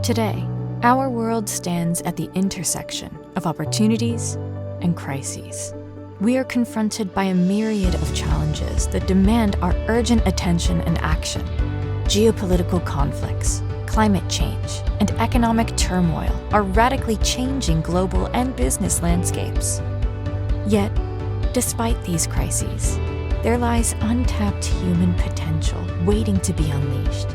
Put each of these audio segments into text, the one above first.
Today, our world stands at the intersection of opportunities and crises. We are confronted by a myriad of challenges that demand our urgent attention and action. Geopolitical conflicts, climate change, and economic turmoil are radically changing global and business landscapes. Yet, despite these crises, there lies untapped human potential waiting to be unleashed.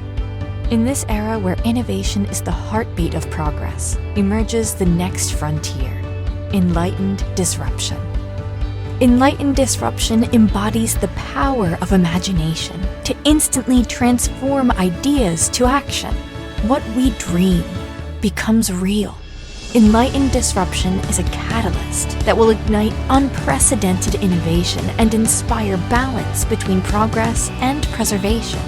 In this era where innovation is the heartbeat of progress, emerges the next frontier: enlightened disruption. Enlightened disruption embodies the power of imagination to instantly transform ideas to action. What we dream becomes real. Enlightened disruption is a catalyst that will ignite unprecedented innovation and inspire balance between progress and preservation.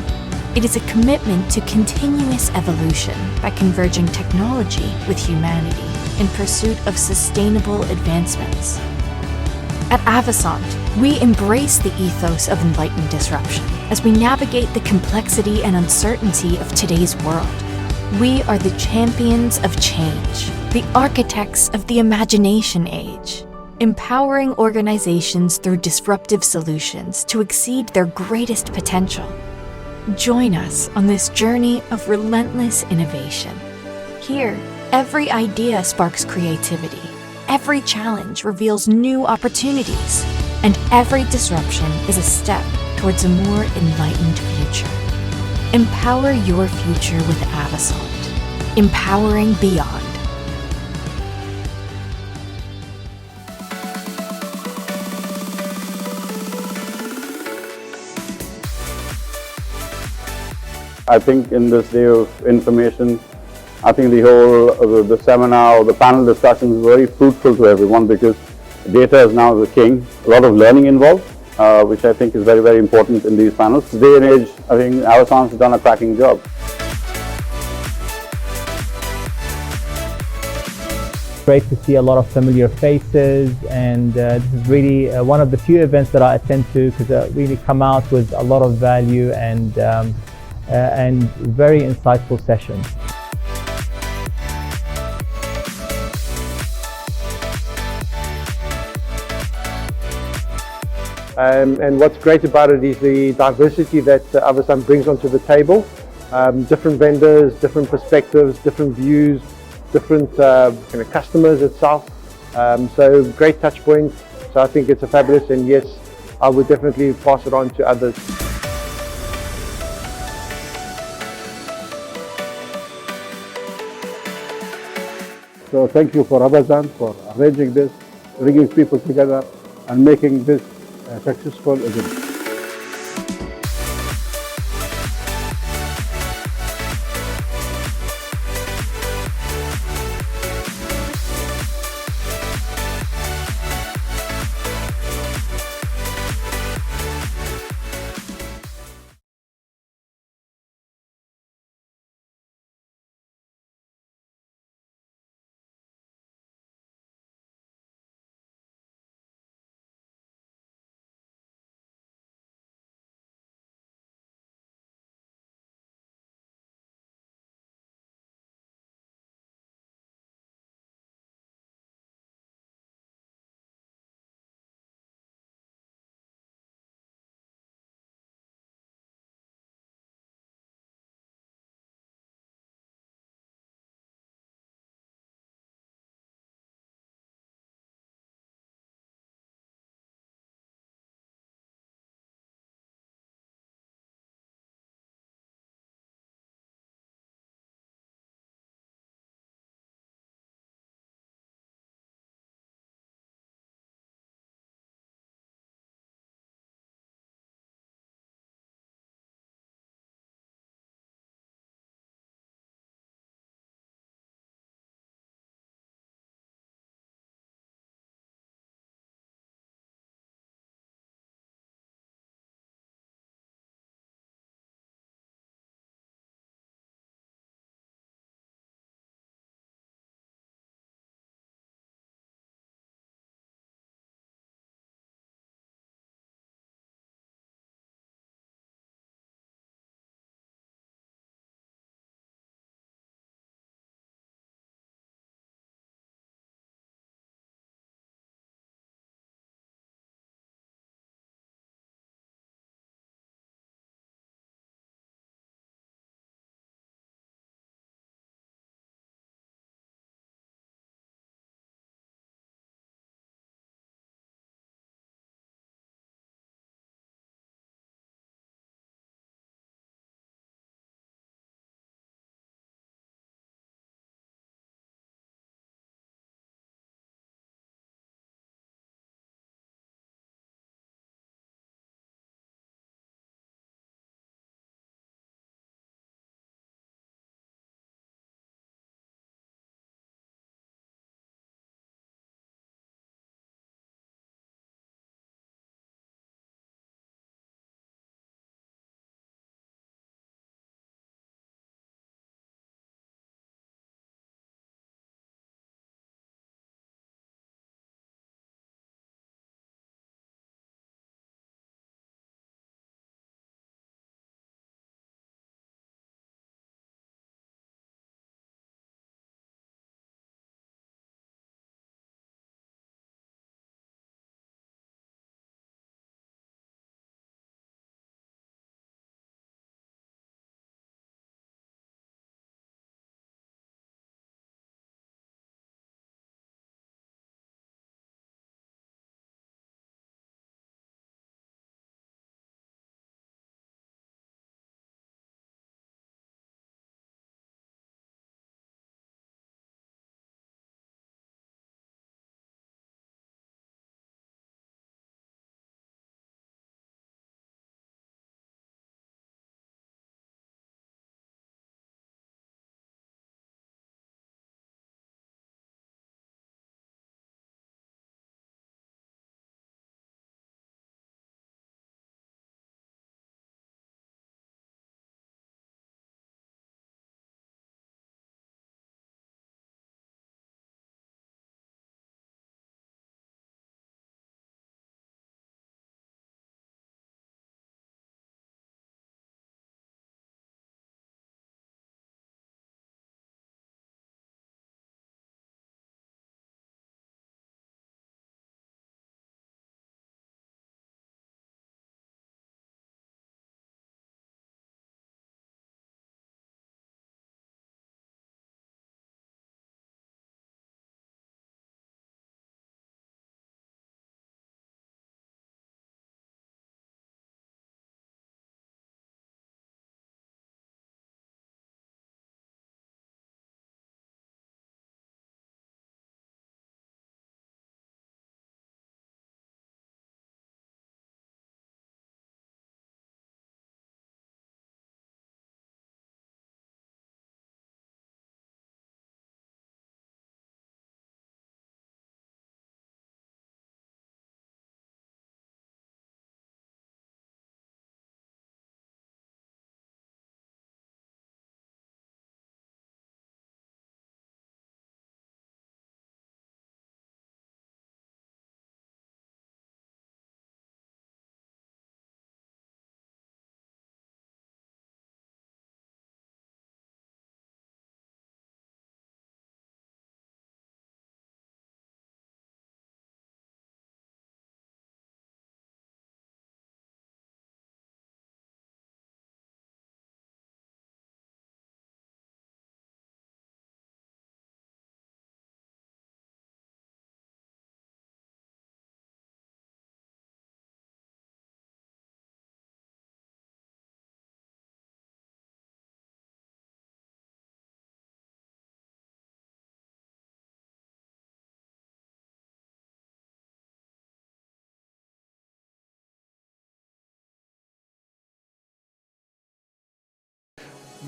It is a commitment to continuous evolution by converging technology with humanity in pursuit of sustainable advancements. At Avasant, we embrace the ethos of enlightened disruption as we navigate the complexity and uncertainty of today's world. We are the champions of change, the architects of the imagination age, empowering organizations through disruptive solutions to exceed their greatest potential. Join us on this journey of relentless innovation. Here, every idea sparks creativity, every challenge reveals new opportunities, and every disruption is a step towards a more enlightened future. Empower your future with Avasant, empowering beyond. I think in this day of information, I think the whole the seminar or the panel discussion is very fruitful to everyone because data is now the king. A lot of learning involved, which I think is very, very important in these panels. Today and age, I think Avasant has done a cracking job. Great to see a lot of familiar faces, and this is really one of the few events that I attend to because I really come out with a lot of value and very insightful sessions. And what's great about it is the diversity that Avasant brings onto the table. Different vendors, different perspectives, different views, different customers itself. So great touch points. So I think it's a fabulous, and yes, I would definitely pass it on to others. So thank you for Avasant for arranging this, bringing people together and making this a successful event.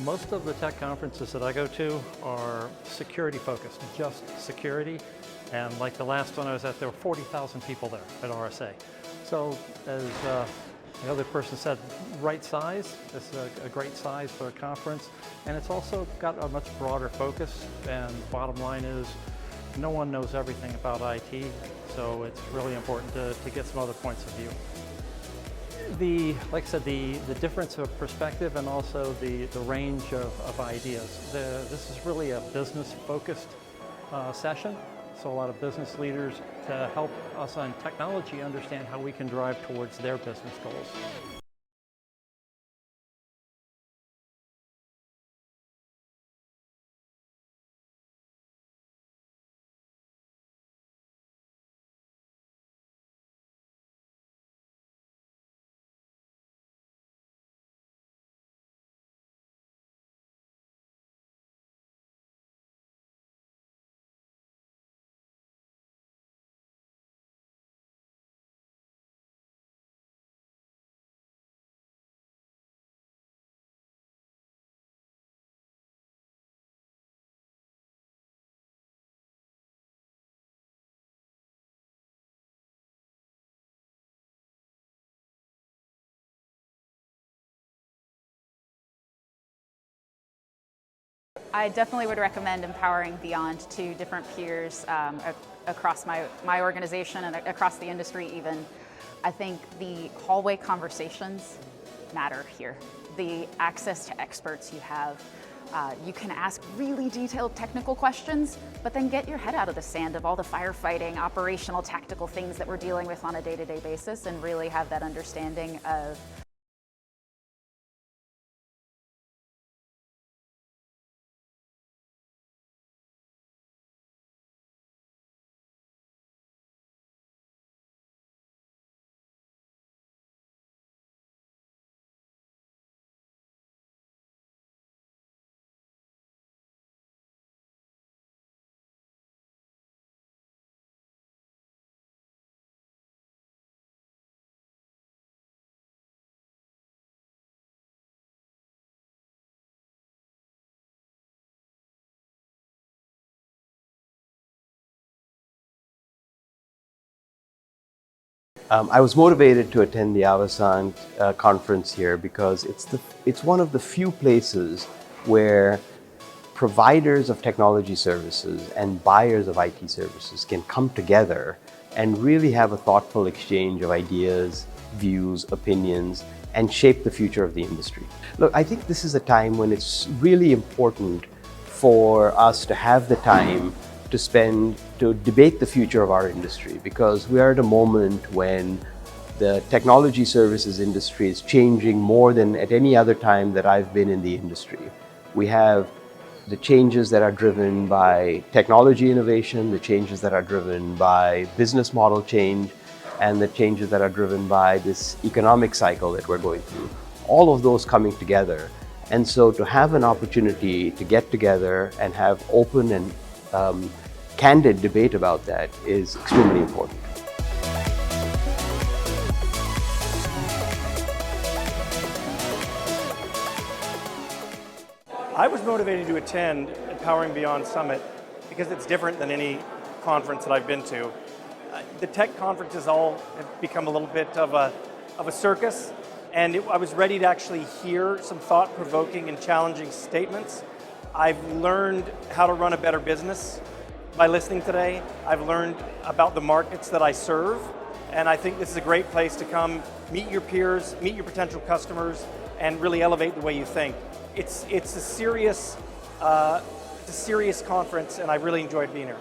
Most of the tech conferences that I go to are security focused, just security. And like the last one I was at, there were 40,000 people there at RSA. So as the other person said, right size. This is a great size for a conference. And it's also got a much broader focus. And bottom line is, no one knows everything about IT. So it's really important to get some other points of view. Like I said, the difference of perspective and also the range of ideas. This is really a business-focused session. So a lot of business leaders to help us on technology understand how we can drive towards their business goals. I definitely would recommend Empowering Beyond to different peers across my organization and across the industry even. I think the hallway conversations matter here. The access to experts you have. You can ask really detailed technical questions, but then get your head out of the sand of all the firefighting, operational, tactical things that we're dealing with on a day-to-day basis and really have that understanding of I was motivated to attend the Avasant conference here because it's one of the few places where providers of technology services and buyers of IT services can come together and really have a thoughtful exchange of ideas, views, opinions, and shape the future of the industry. Look, I think this is a time when it's really important for us to have the time to debate the future of our industry, because we are at a moment when the technology services industry is changing more than at any other time that I've been in the industry. We have the changes that are driven by technology innovation, the changes that are driven by business model change, and the changes that are driven by this economic cycle that we're going through. All of those coming together. And so to have an opportunity to get together and have open and candid debate about that is extremely important. I was motivated to attend Empowering Beyond Summit because it's different than any conference that I've been to. The tech conferences all have become a little bit of a circus, and I was ready to actually hear some thought-provoking and challenging statements. I've learned how to run a better business by listening today. I've learned about the markets that I serve, and I think this is a great place to come meet your peers, meet your potential customers, and really elevate the way you think. It's a serious conference, and I really enjoyed being here.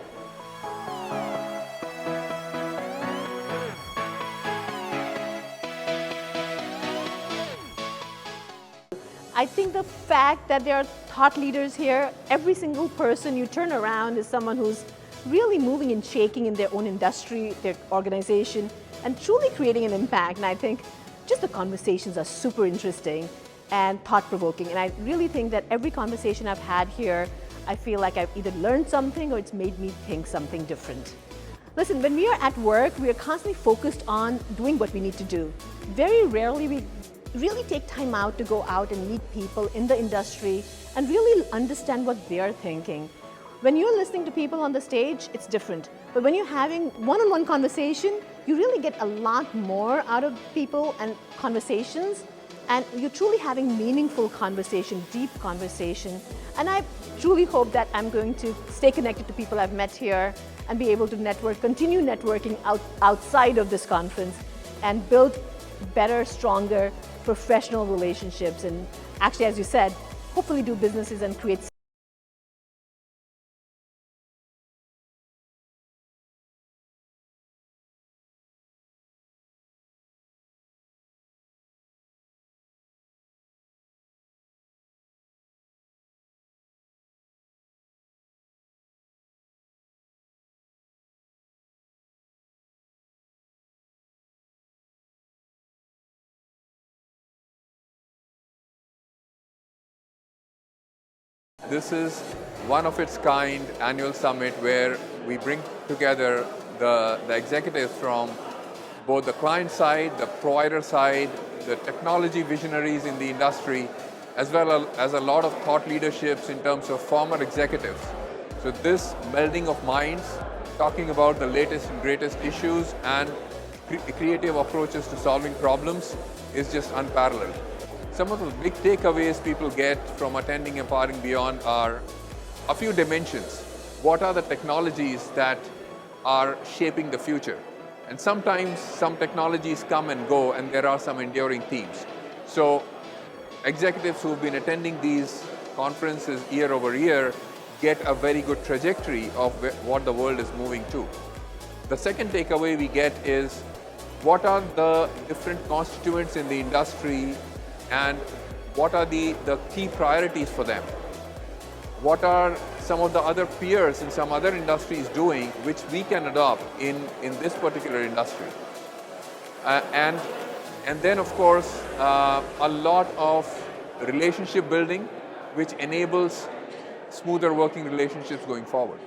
I think the fact that there are thought leaders here, every single person you turn around is someone who's really moving and shaking in their own industry, their organization, and truly creating an impact. And I think just the conversations are super interesting and thought-provoking. And I really think that every conversation I've had here, I feel like I've either learned something or it's made me think something different. Listen, when we are at work, we are constantly focused on doing what we need to do. Very rarely we really take time out to go out and meet people in the industry and really understand what they're thinking. When you're listening to people on the stage, it's different. But when you're having one-on-one conversation, you really get a lot more out of people and conversations, and you're truly having meaningful conversation, deep conversation. And I truly hope that I'm going to stay connected to people I've met here and be able to network, continue networking outside of this conference and build better, stronger professional relationships. And actually, as you said, hopefully do businesses and create This is one of its kind annual summit where we bring together the executives from both the client side, the provider side, the technology visionaries in the industry, as well as a lot of thought leaderships in terms of former executives. So this melding of minds, talking about the latest and greatest issues and creative approaches to solving problems is just unparalleled. Some of the big takeaways people get from attending Empowering Beyond are a few dimensions. What are the technologies that are shaping the future? And sometimes some technologies come and go and there are some enduring themes. So executives who've been attending these conferences year over year get a very good trajectory of what the world is moving to. The second takeaway we get is what are the different constituents in the industry and what are the key priorities for them? What are some of the other peers in some other industries doing which we can adopt in this particular industry? And then of course a lot of relationship building which enables smoother working relationships going forward.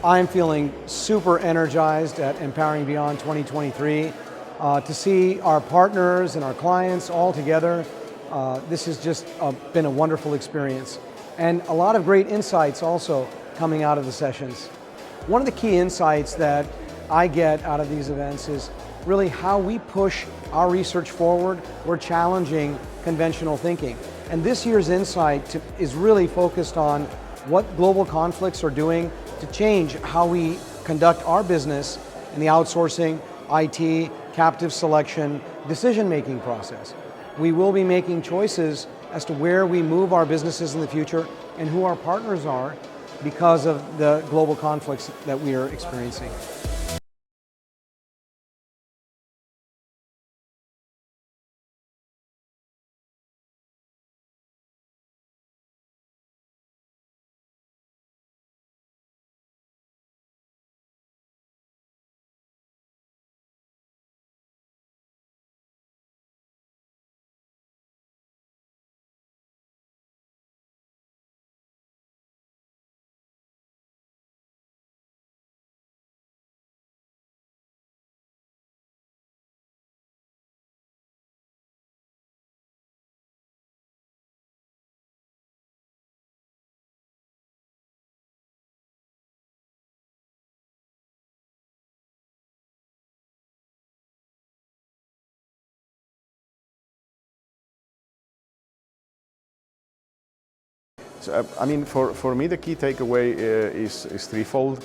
I'm feeling super energized at Empowering Beyond 2023 to see our partners and our clients all together. This has just been a wonderful experience, and a lot of great insights also coming out of the sessions. One of the key insights that I get out of these events is really how we push our research forward. We're challenging conventional thinking, and this year's insight is really focused on what global conflicts are doing to change how we conduct our business in the outsourcing, IT, captive selection, decision-making process. We will be making choices as to where we move our businesses in the future and who our partners are because of the global conflicts that we are experiencing. So, I mean, for me, the key takeaway is threefold.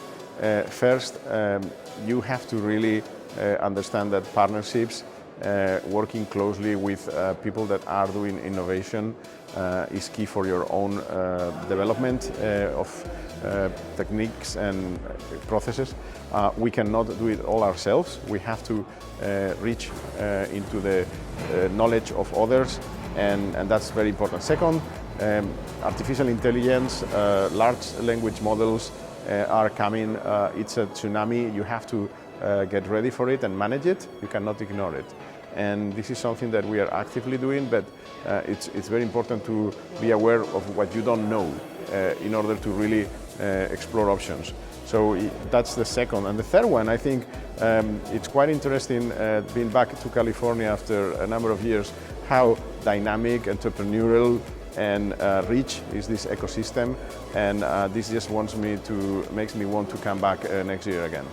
First, you have to really understand that partnerships, working closely with people that are doing innovation is key for your own development of techniques and processes. We cannot do it all ourselves. We have to reach into the knowledge of others, and that's very important. Second, artificial intelligence, large language models are coming. It's a tsunami. You have to get ready for it and manage it. You cannot ignore it. And this is something that we are actively doing, but it's very important to be aware of what you don't know in order to really explore options. So that's the second. And the third one, I think it's quite interesting being back to California after a number of years, how dynamic, entrepreneurial, and rich is this ecosystem. And this just makes me want to come back next year again.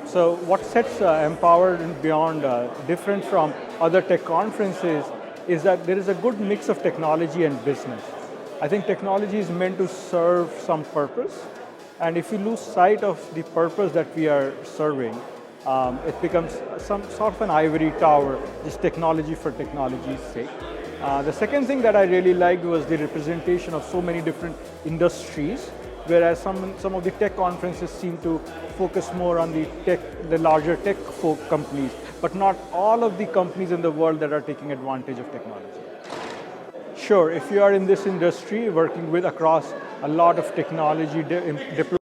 So what sets Empower and Beyond different from other tech conferences is that there is a good mix of technology and business. I think technology is meant to serve some purpose, and if you lose sight of the purpose that we are serving, it becomes some sort of an ivory tower, just technology for technology's sake. The second thing that I really liked was the representation of so many different industries, whereas some of the tech conferences seem to focus more on the larger tech folk companies, but not all of the companies in the world that are taking advantage of technology. Sure, if you are in this industry working with across a lot of technology deployment,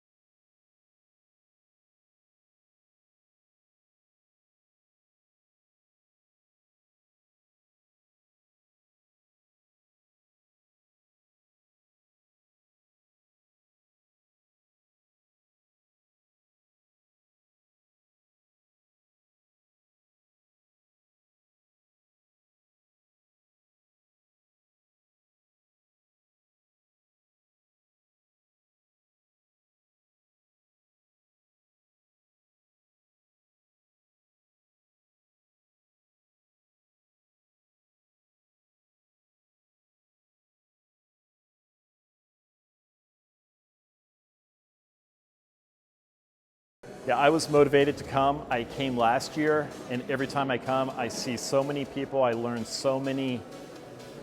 Yeah, I was motivated to come. I came last year, and every time I come, I see so many people. I learn so many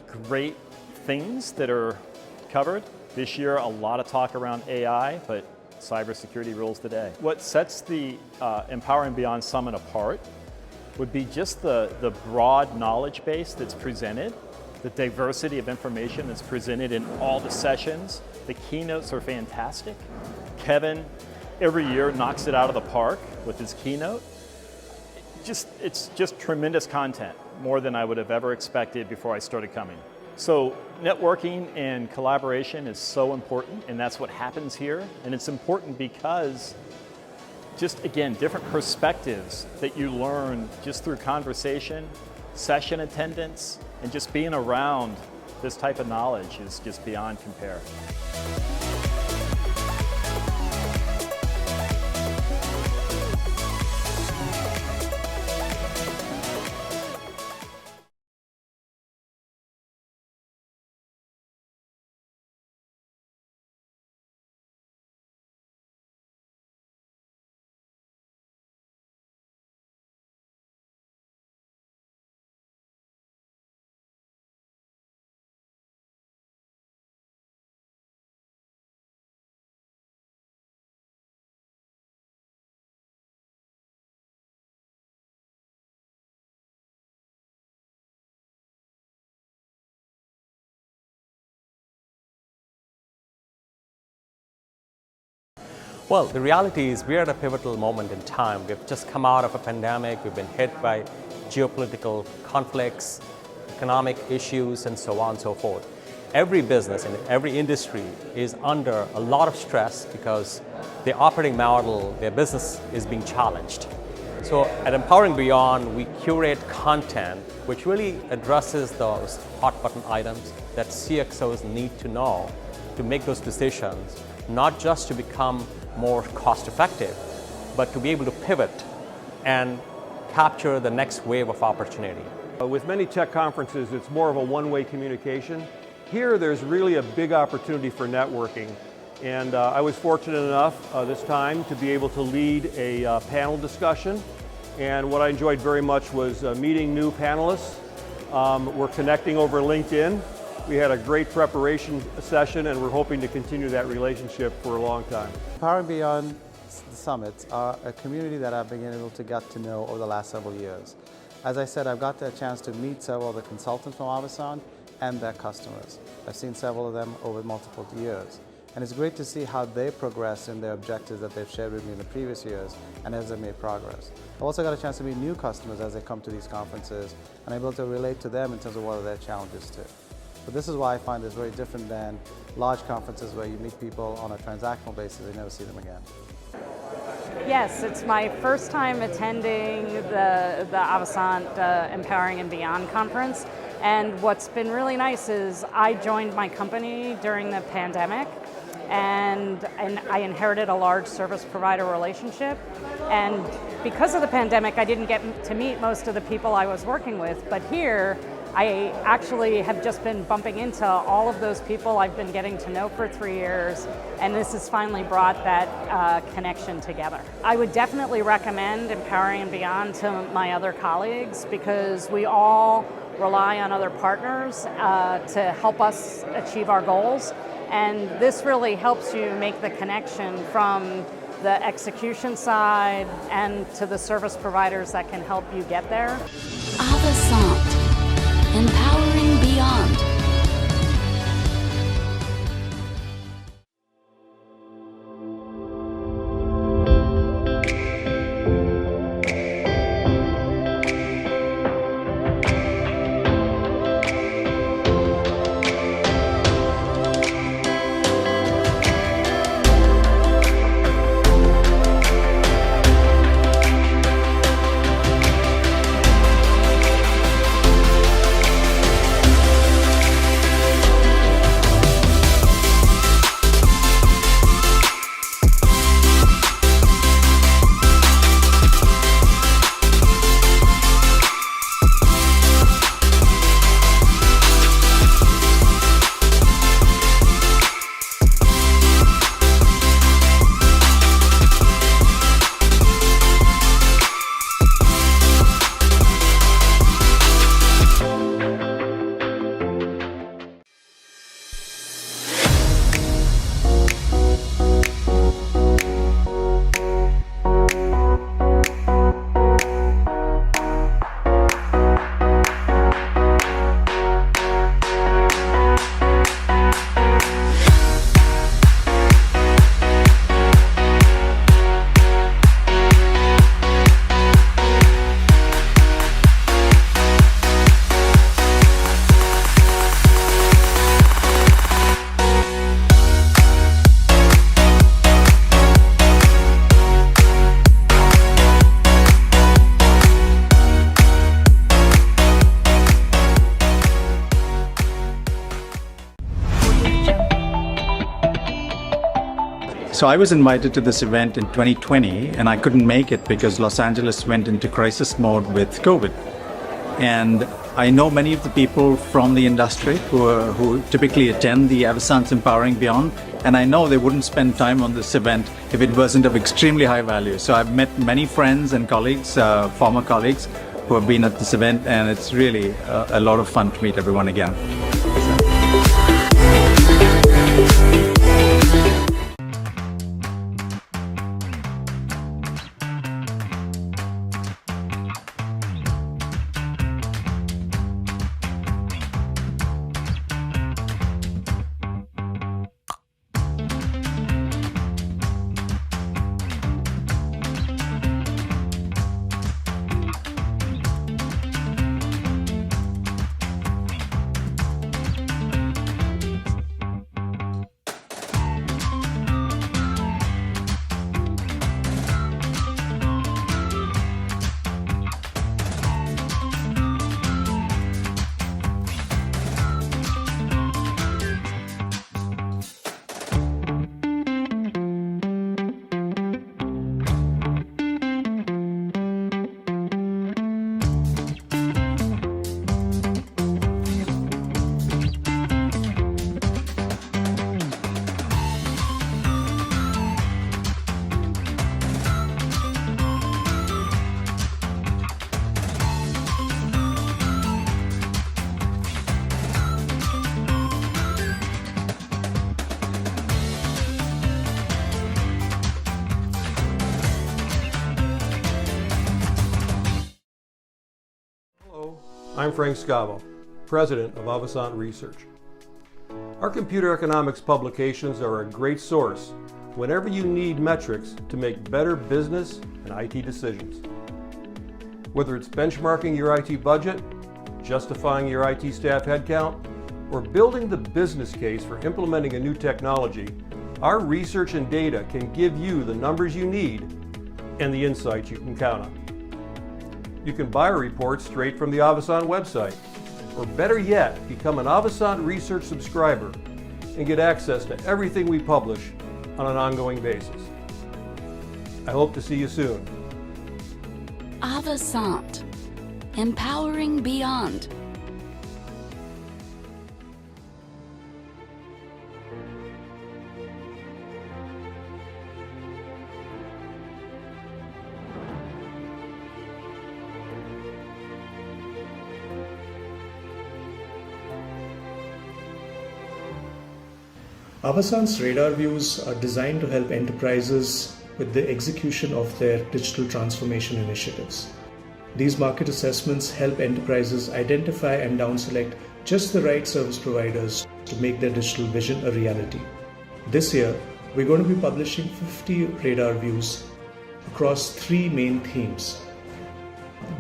great things that are covered. This year, a lot of talk around AI, but cybersecurity rules the day. What sets the Empower and Beyond Summit apart would be just the broad knowledge base that's presented, the diversity of information that's presented in all the sessions. The keynotes are fantastic. Kevin, every year, knocks it out of the park with his keynote. It's just tremendous content, more than I would have ever expected before I started coming. So networking and collaboration is so important, and that's what happens here. And it's important because just, again, different perspectives that you learn just through conversation, session attendance, and just being around this type of knowledge is just beyond compare. Well, the reality is we're at a pivotal moment in time. We've just come out of a pandemic. We've been hit by geopolitical conflicts, economic issues, and so on and so forth. Every business and every industry is under a lot of stress because their operating model, their business is being challenged. So at Empowering Beyond, we curate content which really addresses those hot button items that CXOs need to know to make those decisions, not just to become more cost effective, but to be able to pivot and capture the next wave of opportunity. With many tech conferences, it's more of a one-way communication. Here, there's really a big opportunity for networking. And I was fortunate enough this time to be able to lead a panel discussion. And what I enjoyed very much was meeting new panelists. We're connecting over LinkedIn. We had a great preparation session, and we're hoping to continue that relationship for a long time. Empowering Beyond the Summits are a community that I've been able to get to know over the last several years. As I said, I've got the chance to meet several of the consultants from Avasant and their customers. I've seen several of them over multiple years. And it's great to see how they progress in their objectives that they've shared with me in the previous years and as they've made progress. I've also got a chance to meet new customers as they come to these conferences and able to relate to them in terms of what are their challenges too. But this is why I find this very different than large conferences where you meet people on a transactional basis and you never see them again. Yes, it's my first time attending the Avasant Empowering and Beyond conference. And what's been really nice is I joined my company during the pandemic and I inherited a large service provider relationship. And because of the pandemic, I didn't get to meet most of the people I was working with. But here, I actually have just been bumping into all of those people I've been getting to know for 3 years, and this has finally brought that connection together. I would definitely recommend Empowering and Beyond to my other colleagues because we all rely on other partners to help us achieve our goals, and this really helps you make the connection from the execution side and to the service providers that can help you get there. Avasant. Empowering Beyond. So I was invited to this event in 2020 and I couldn't make it because Los Angeles went into crisis mode with COVID. And I know many of the people from the industry who typically attend the Avasant Empowering Beyond, and I know they wouldn't spend time on this event if it wasn't of extremely high value. So I've met many friends and colleagues, former colleagues, who have been at this event, and it's really a lot of fun to meet everyone again. I'm Frank Scavo, President of Avasant Research. Our computer economics publications are a great source whenever you need metrics to make better business and IT decisions. Whether it's benchmarking your IT budget, justifying your IT staff headcount, or building the business case for implementing a new technology, our research and data can give you the numbers you need and the insights you can count on. You can buy a report straight from the Avasant website, or better yet, become an Avasant Research subscriber and get access to everything we publish on an ongoing basis. I hope to see you soon. Avasant, empowering beyond. Avasant's radar views are designed to help enterprises with the execution of their digital transformation initiatives. These market assessments help enterprises identify and down-select just the right service providers to make their digital vision a reality. This year, we're going to be publishing 50 radar views across 3 main themes: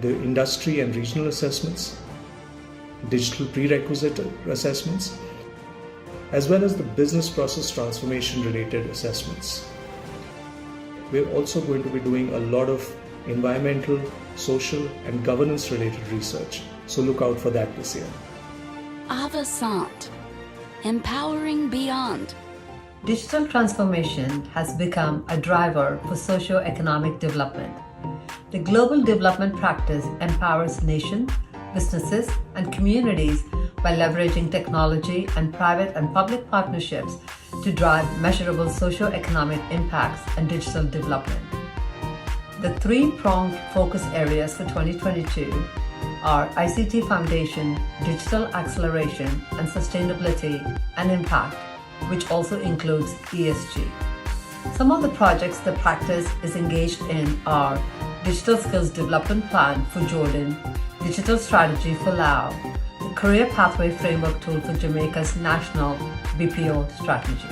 the industry and regional assessments, digital prerequisite assessments, as well as the business process transformation related assessments. We're also going to be doing a lot of environmental, social, and governance related research, so look out for that this year. Avasant, empowering beyond. Digital transformation has become a driver for socio-economic development. The global development practice empowers nations, businesses, and communities by leveraging technology and private and public partnerships to drive measurable socio-economic impacts and digital development. The 3-pronged focus areas for 2022 are ICT foundation, digital acceleration, and sustainability and impact, which also includes ESG. Some of the projects the practice is engaged in are Digital Skills Development Plan for Jordan, Digital Strategy for Laos, the Career Pathway Framework Tool for Jamaica's National BPO Strategy.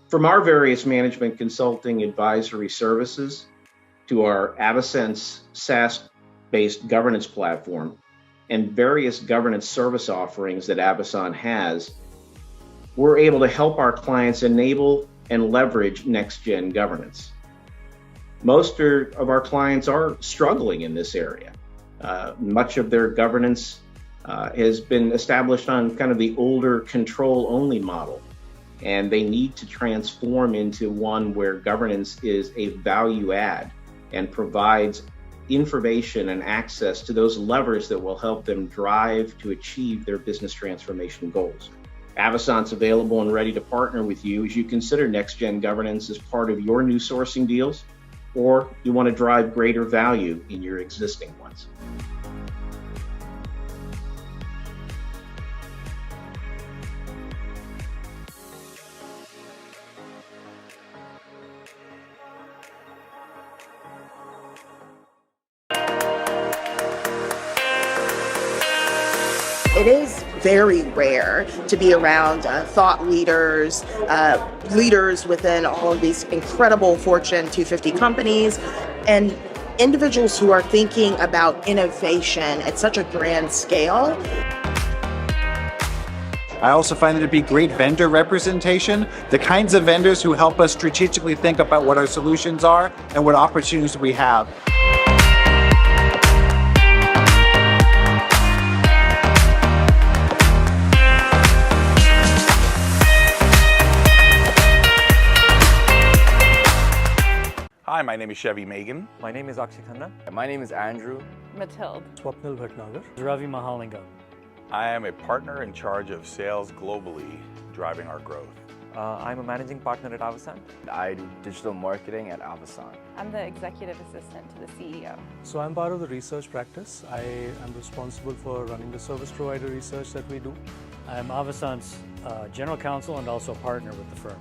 From our various management consulting advisory services to our Avasense SaaS-based governance platform and various governance service offerings that Avasant has, we're able to help our clients enable and leverage next-gen governance. Most of our clients are struggling in this area. Much of their governance has been established on kind of the older control-only model, and they need to transform into one where governance is a value add and provides information and access to those levers that will help them drive to achieve their business transformation goals. Avasant's available and ready to partner with you as you consider next-gen governance as part of your new sourcing deals or you want to drive greater value in your existing ones. It is very rare to be around thought leaders, leaders within all of these incredible Fortune 250 companies, and individuals who are thinking about innovation at such a grand scale. I also find it to be great vendor representation, the kinds of vendors who help us strategically think about what our solutions are and what opportunities we have. Hi, my name is Chevy Megan. My name is Akshay Khanna. My name is Andrew. Mathilde. Swapnil Bhatnagar. Ravi Mahalingam. I am a partner in charge of sales globally, driving our growth. I'm a managing partner at Avasant. I do digital marketing at Avasant. I'm the executive assistant to the CEO. So I'm part of the research practice. I am responsible for running the service provider research that we do. I'm Avasant's general counsel and also a partner with the firm.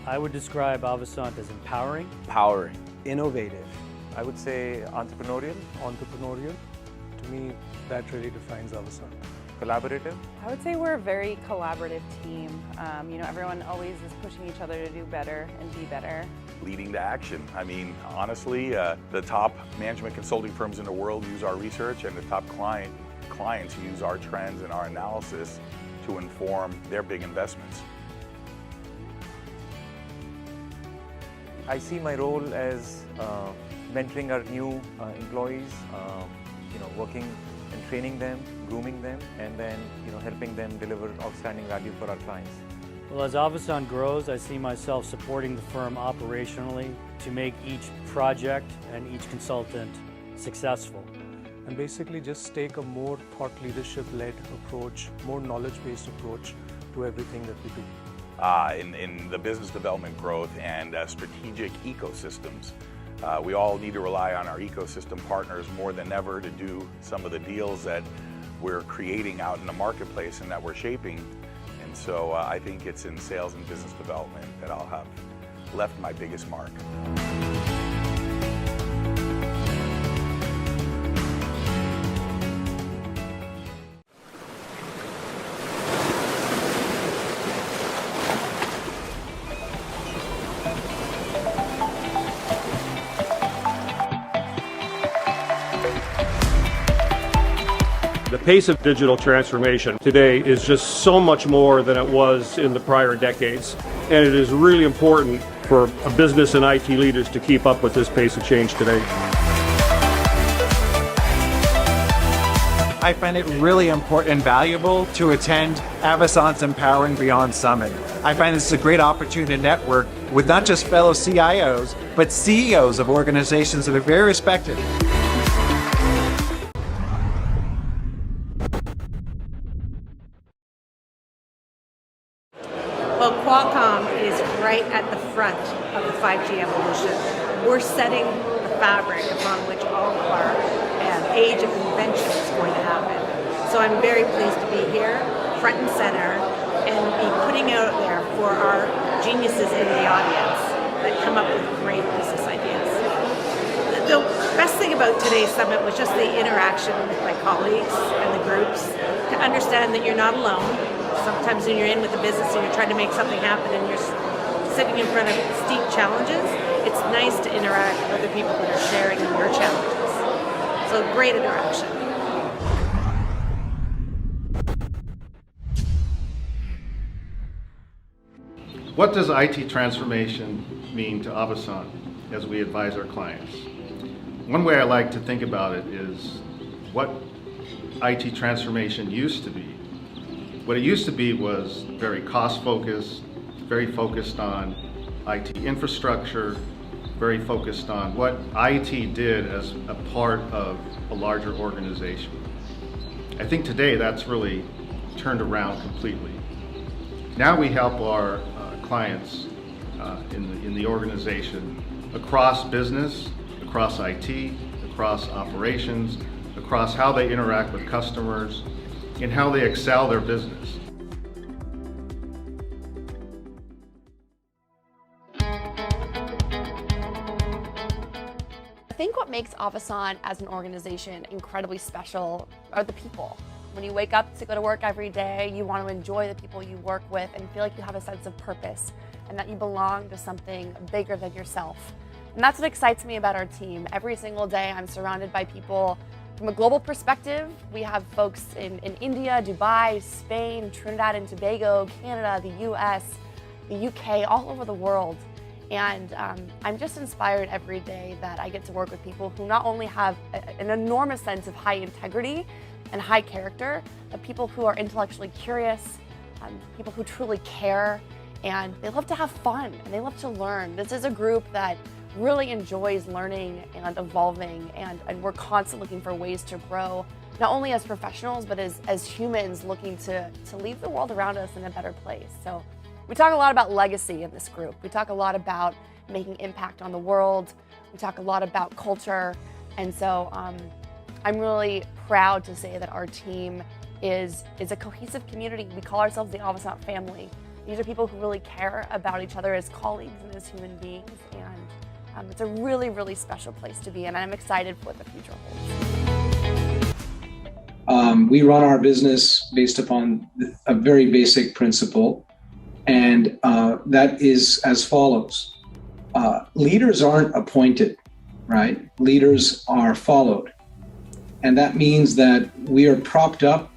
I would describe Avasant as empowering. Powering. Innovative. I would say entrepreneurial. Entrepreneurial. To me, that really defines Avasant. Collaborative. I would say we're a very collaborative team. Everyone always is pushing each other to do better and be better. Leading to action. I mean, honestly, the top management consulting firms in the world use our research, and the top clients use our trends and our analysis to inform their big investments. I see my role as mentoring our new employees, working and training them, grooming them, and then helping them deliver outstanding value for our clients. Well, as Avasant grows, I see myself supporting the firm operationally to make each project and each consultant successful. And basically just take a more thought leadership-led approach, more knowledge-based approach to everything that we do. In the business development growth and strategic ecosystems. We all need to rely on our ecosystem partners more than ever to do some of the deals that we're creating out in the marketplace and that we're shaping. And so I think it's in sales and business development that I'll have left my biggest mark. The pace of digital transformation today is just so much more than it was in the prior decades. And it is really important for a business and IT leaders to keep up with this pace of change today. I find it really important and valuable to attend Avasant's Empowering Beyond Summit. I find this is a great opportunity to network with not just fellow CIOs, but CEOs of organizations that are very respected. Well, Qualcomm is right at the front of the 5G evolution. We're setting the fabric upon which all of our age of invention is going to happen. So I'm very pleased to be here, front and center, and be putting out there for our geniuses in the audience that come up with great business ideas. The best thing about today's summit was just the interaction with my colleagues and the groups to understand that you're not alone. Sometimes when you're in with a business and you're trying to make something happen and you're sitting in front of steep challenges, it's nice to interact with other people that are sharing your challenges. So great interaction. What does IT transformation mean to Avasant as we advise our clients? One way I like to think about it is what IT transformation used to be. What it used to be was very cost-focused, very focused on IT infrastructure, very focused on what IT did as a part of a larger organization. I think today that's really turned around completely. Now we help our clients in the organization across business, across IT, across operations, across how they interact with customers, and how they excel their business. I think what makes Avasant as an organization incredibly special are the people. When you wake up to go to work every day, you want to enjoy the people you work with and feel like you have a sense of purpose and that you belong to something bigger than yourself. And that's what excites me about our team. Every single day I'm surrounded by people from a global perspective. We have folks in India, Dubai, Spain, Trinidad and Tobago, Canada, the US, the UK, all over the world. And I'm just inspired every day that I get to work with people who not only have an enormous sense of high integrity and high character, but people who are intellectually curious, people who truly care, and they love to have fun and they love to learn. This is a group that really enjoys learning and evolving, and we're constantly looking for ways to grow, not only as professionals, but as humans looking to leave the world around us in a better place. So we talk a lot about legacy in this group. We talk a lot about making impact on the world. We talk a lot about culture. And so I'm really proud to say that our team is a cohesive community. We call ourselves the Avasant family. These are people who really care about each other as colleagues and as human beings. And it's a really, really special place to be. And I'm excited for what the future holds. We run our business based upon a very basic principle. And that is as follows. Leaders aren't appointed, right? Leaders are followed. And that means that we are propped up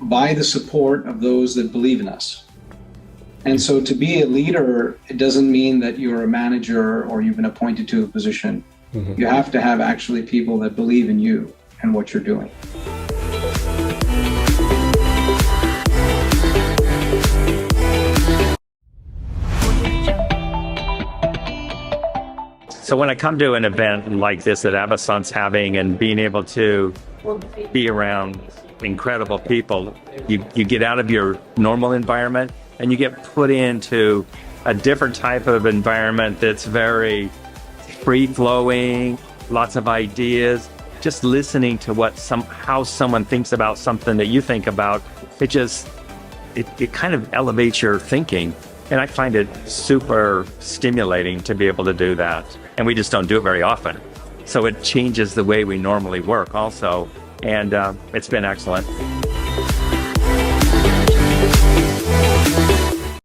by the support of those that believe in us. And so to be a leader, it doesn't mean that you're a manager or you've been appointed to a position. Mm-hmm. You have to have actually people that believe in you and what you're doing. So when I come to an event like this that Avasant's having and being able to be around incredible people, you get out of your normal environment and you get put into a different type of environment that's very free-flowing, lots of ideas. Just listening to how someone thinks about something that you think about, it kind of elevates your thinking. And I find it super stimulating to be able to do that. And we just don't do it very often. So it changes the way we normally work also. And it's been excellent.